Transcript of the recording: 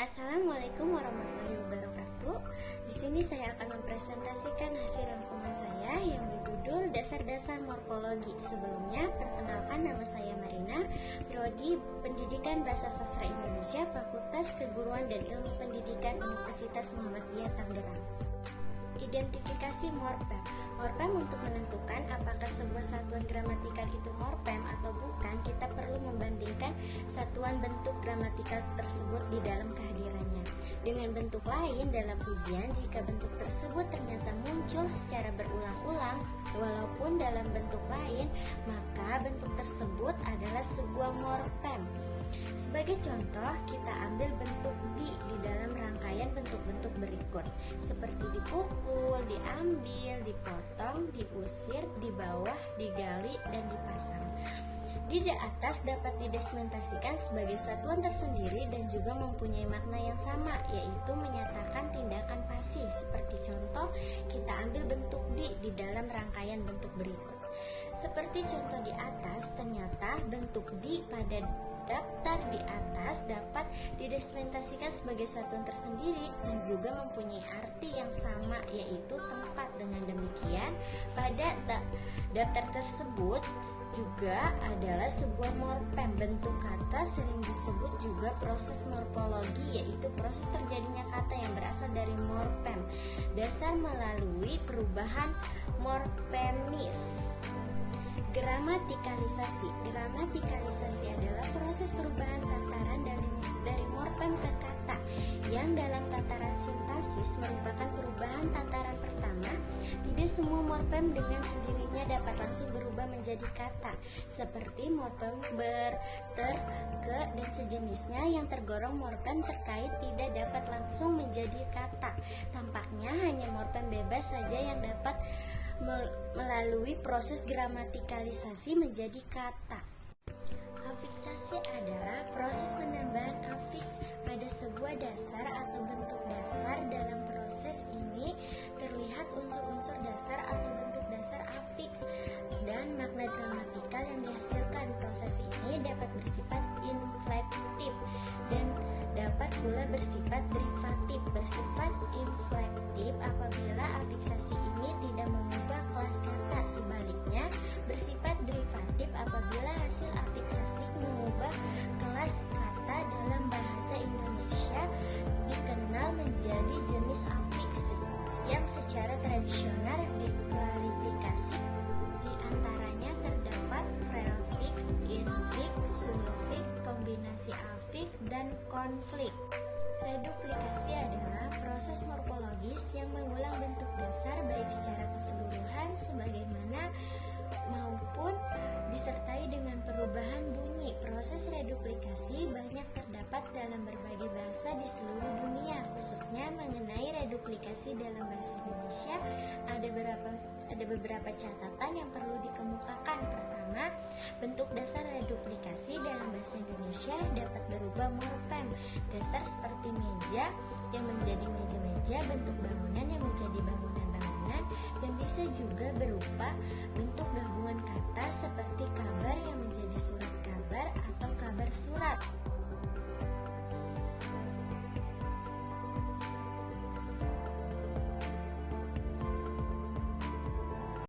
Assalamualaikum warahmatullahi wabarakatuh. Di sini saya akan mempresentasikan hasil rangkuman saya yang berjudul Dasar-dasar Morfologi. Sebelumnya, perkenalkan, nama saya Marina, Prodi Pendidikan Bahasa Sastra Indonesia, Fakultas Keguruan dan Ilmu Pendidikan Universitas Muhammadiyah Tangerang. Identifikasi morfem. Morfem untuk menentukan apakah sebuah satuan gramatikal itu morfem atau bukan, kita perlu membandingkan satuan bentuk gramatikal tersebut di dalam kehadirannya dengan bentuk lain dalam ujian. Jika bentuk tersebut ternyata muncul secara berulang-ulang walaupun dalam bentuk lain, maka bentuk tersebut adalah sebuah morfem. Sebagai contoh, kita ambil bentuk di dalam rangkaian bentuk-bentuk berikut, seperti dipukul, diambil, dipotong, diusir, dibawah, digali, dan dipasang. Di atas dapat didesmentasikan sebagai satuan tersendiri dan juga mempunyai makna yang sama, yaitu menyatakan tindakan pasif. Seperti contoh, kita ambil bentuk di dalam rangkaian bentuk berikut. Seperti contoh di atas, ternyata bentuk di pada daftar di atas dapat didesmentasikan sebagai satuan tersendiri dan juga mempunyai arti yang sama, yaitu tempat. Dengan demikian, pada daftar tersebut juga adalah sebuah morfem. Bentuk kata sering disebut juga proses morfologi, yaitu proses terjadinya kata yang berasal dari morfem dasar melalui perubahan morfemis. Gramatikalisasi. Gramatikalisasi adalah proses perubahan tataran dari morfem ke kata yang dalam tataran sintaksis merupakan perubahan tataran pertama. Tidak semua morfem dengan sendirinya dapat langsung berubah menjadi kata, seperti morfem ber, ter, ke, dan sejenisnya yang tergolong morfem terkait tidak dapat langsung menjadi kata. Tampaknya hanya morfem bebas saja yang dapat melalui proses gramatikalisasi menjadi kata. Afiksasi adalah proses penambahan afiks pada sebuah dasar atau bentuk dasar. Dalam proses ini terlihat unsur-unsur dasar atau bentuk dasar afiks dan makna gramatikal yang dihasilkan. Proses ini dapat bersifat inflektif dan dapat pula bersifat derivatif. Bersifat inflektif apabila afiksasi ini tidak mengubah kelas kata. Sebaliknya, bersifat derivatif apabila hasil afiksasi mengubah kelas kata. Dalam bahasa Indonesia dikenal menjadi jenis afiks yang secara tradisional diklasifikasi. Di antaranya terdapat prefiks, infiks, sufiks, kombinasi afiks, dan konflik. Reduplikasi adalah proses morfologis yang mengulang bentuk dasar baik secara keseluruhan sebagaimana maupun disertai dengan perubahan bunyi. Proses reduplikasi banyak terdapat dalam berbagai bahasa di seluruh dunia. Khususnya mengenai reduplikasi dalam bahasa Indonesia, ada beberapa catatan yang perlu dikemukakan. Pertama, bentuk dasar reduplikasi dalam bahasa Indonesia dapat berubah morfem dasar seperti meja yang menjadi meja-meja, bentuk bangunan yang menjadi bangunan-bangunan, dan bisa juga berupa bentuk gabungan kata